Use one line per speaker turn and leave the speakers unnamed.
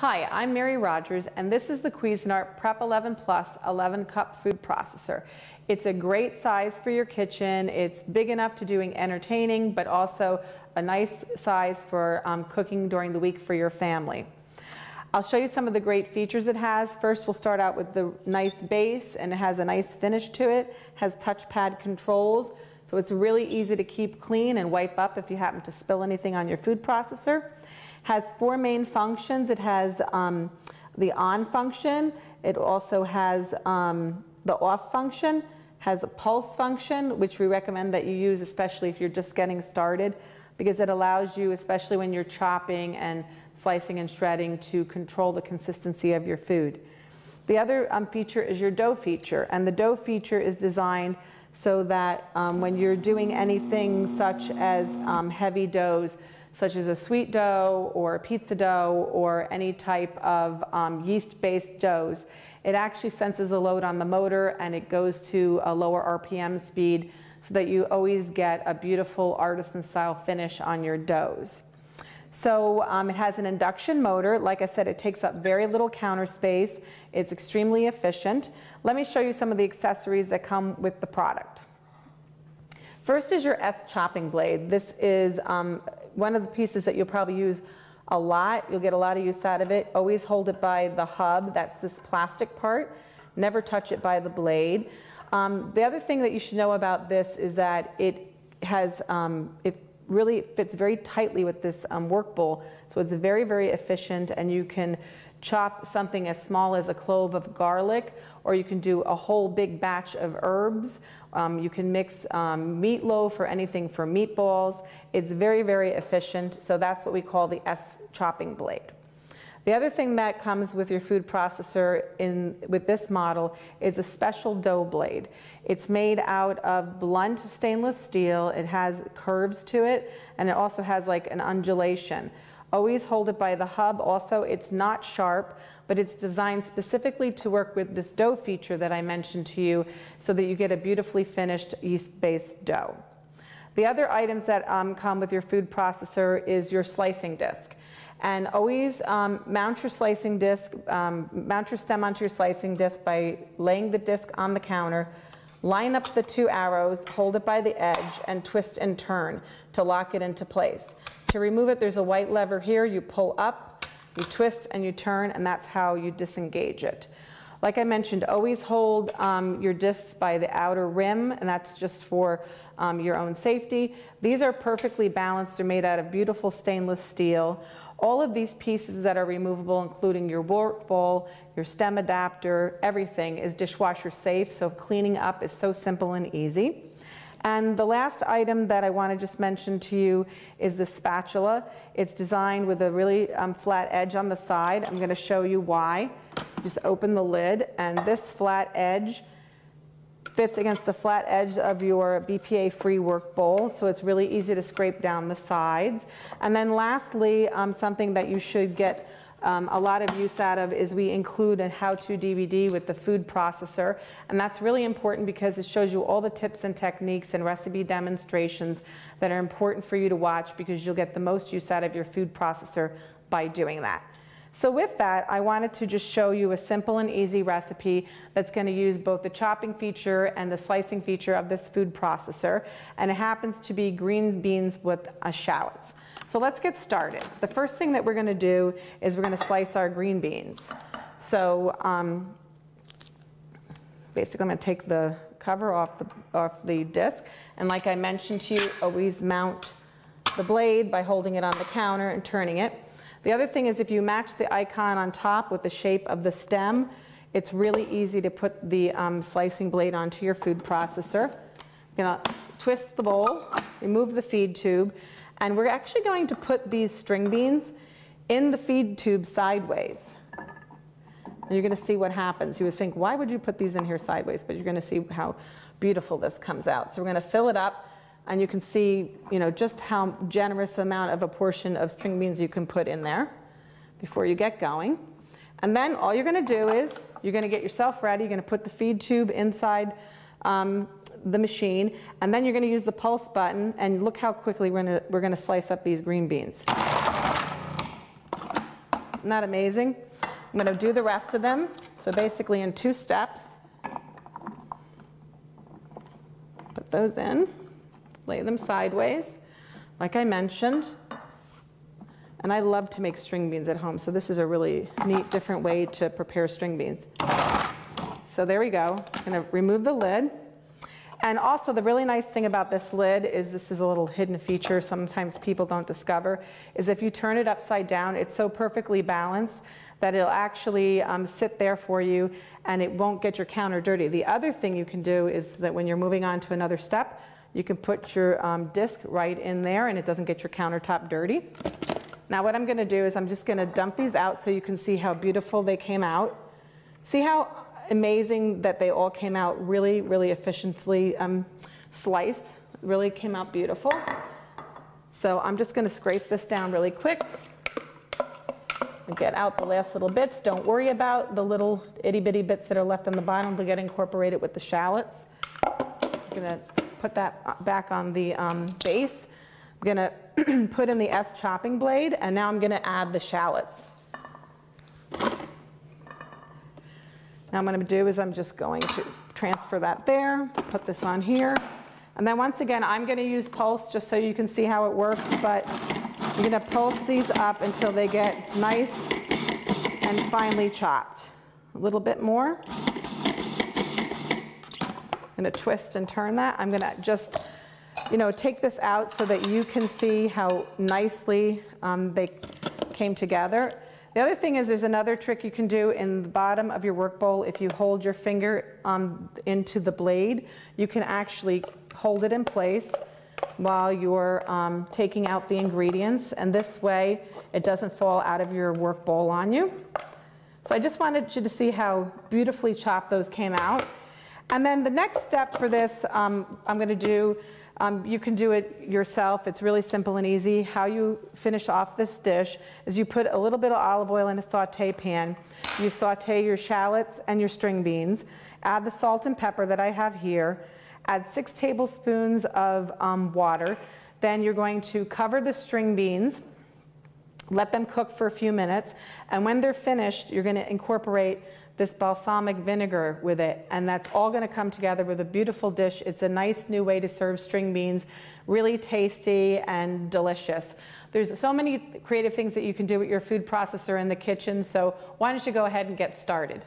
Hi, I'm Mary Rogers, and this is the Cuisinart Prep 11 Plus 11-cup food processor. It's a great size for your kitchen. It's big enough to doing entertaining, but also a nice size for cooking during the week for your family. I'll show you some of the great features it has. First, we'll start out with the nice base, and it has a nice finish to it. It has touchpad controls, so it's really easy to keep clean and wipe up if you happen to spill anything on your food processor. Has four main functions. It has the on function. It also has the off function, has a pulse function, which we recommend that you use especially if you're just getting started, because it allows you, especially when you're chopping and slicing and shredding, to control the consistency of your food. The other feature is your dough feature, and the dough feature is designed so that when you're doing anything such as heavy doughs, such as a sweet dough or a pizza dough or any type of yeast-based doughs, it actually senses a load on the motor and it goes to a lower RPM speed so that you always get a beautiful artisan-style finish on your doughs. So it has an induction motor. Like I said, it takes up very little counter space. It's extremely efficient. Let me show you some of the accessories that come with the product. First is your chopping blade. This is one of the pieces that you'll probably use a lot. You'll get a lot of use out of it. Always hold it by the hub. That's this plastic part. Never touch it by the blade. The other thing that you should know about this is that it has, it really fits very tightly with this work bowl. So it's very, very efficient, and you can chop something as small as a clove of garlic, or you can do a whole big batch of herbs. You can mix meatloaf or anything for meatballs. It's very, very efficient, so that's what we call the chopping blade. The other thing that comes with your food processor with this model is a special dough blade. It's made out of blunt stainless steel. It has curves to it, and it also has like an undulation. Always hold it by the hub. Also, it's not sharp, but it's designed specifically to work with this dough feature that I mentioned to you so that you get a beautifully finished yeast-based dough. The other items that come with your food processor is your slicing disc. And always mount your slicing disc, mount your stem onto your slicing disc by laying the disc on the counter. Line up the two arrows, hold it by the edge, and twist and turn to lock it into place. To remove it, there's a white lever here. You pull up, you twist, and you turn, and that's how you disengage it. Like I mentioned, always hold your discs by the outer rim, and that's just for your own safety. These are perfectly balanced. They're made out of beautiful stainless steel. All of these pieces that are removable, including your work bowl, your stem adapter, everything is dishwasher safe, so cleaning up is so simple and easy. And the last item that I want to just mention to you is the spatula. It's designed with a really flat edge on the side. I'm going to show you why. Just open the lid, and this flat edge fits against the flat edge of your BPA-free work bowl, so it's really easy to scrape down the sides. And then lastly, something that you should get a lot of use out of is we include a how-to DVD with the food processor, and that's really important because it shows you all the tips and techniques and recipe demonstrations that are important for you to watch, because you'll get the most use out of your food processor by doing that. So with that, I wanted to just show you a simple and easy recipe that's going to use both the chopping feature and the slicing feature of this food processor, and it happens to be green beans with shallots. So let's get started. The first thing that we're going to do is we're going to slice our green beans. So basically I'm going to take the cover off the disc, and like I mentioned to you, always mount the blade by holding it on the counter and turning it. The other thing is, if you match the icon on top with the shape of the stem, it's really easy to put the slicing blade onto your food processor. You're going to twist the bowl, remove the feed tube, and we're actually going to put these string beans in the feed tube sideways. And you're going to see what happens. You would think, why would you put these in here sideways? But you're going to see how beautiful this comes out. So we're going to fill it up, and you can see, just how generous amount of a portion of string beans you can put in there before you get going. And then all you're going to do is you're going to get yourself ready. You're going to put the feed tube inside the machine, and then you're going to use the pulse button, and look how quickly we're going to slice up these green beans. Isn't that amazing? I'm going to do the rest of them. So basically in 2 steps. Put those in, lay them sideways, like I mentioned. And I love to make string beans at home, so this is a really neat, different way to prepare string beans. So there we go. I'm going to remove the lid. And also the really nice thing about this lid is this is a little hidden feature sometimes people don't discover, is if you turn it upside down, it's so perfectly balanced that it'll actually sit there for you and it won't get your counter dirty. The other thing you can do is that when you're moving on to another step, you can put your disc right in there and it doesn't get your countertop dirty. Now what I'm going to do is I'm just going to dump these out so you can see how beautiful they came out. See how amazing that they all came out really, really efficiently sliced. Really came out beautiful. So I'm just going to scrape this down really quick and get out the last little bits. Don't worry about the little itty bitty bits that are left on the bottom. They'll get incorporated with the shallots. I'm going to put that back on the base. I'm going to put in the S chopping blade, and now I'm going to add the shallots. Now what I'm going to do is I'm just going to transfer that there, put this on here. And then once again, I'm going to use pulse just so you can see how it works, but you're going to pulse these up until they get nice and finely chopped. A little bit more. I'm going to twist and turn that. I'm going to just, take this out so that you can see how nicely they came together. The other thing is there's another trick you can do in the bottom of your work bowl. If you hold your finger into the blade, you can actually hold it in place while you're taking out the ingredients, and this way it doesn't fall out of your work bowl on you. So I just wanted you to see how beautifully chopped those came out. And then the next step for this I'm going to do, you can do it yourself. It's really simple and easy. How you finish off this dish is you put a little bit of olive oil in a saute pan. You saute your shallots and your string beans. Add the salt and pepper that I have here. Add 6 tablespoons of water. Then you're going to cover the string beans. Let them cook for a few minutes. And when they're finished, you're going to incorporate this balsamic vinegar with it, and that's all going to come together with a beautiful dish. It's a nice new way to serve string beans, really tasty and delicious. There's so many creative things that you can do with your food processor in the kitchen, so why don't you go ahead and get started.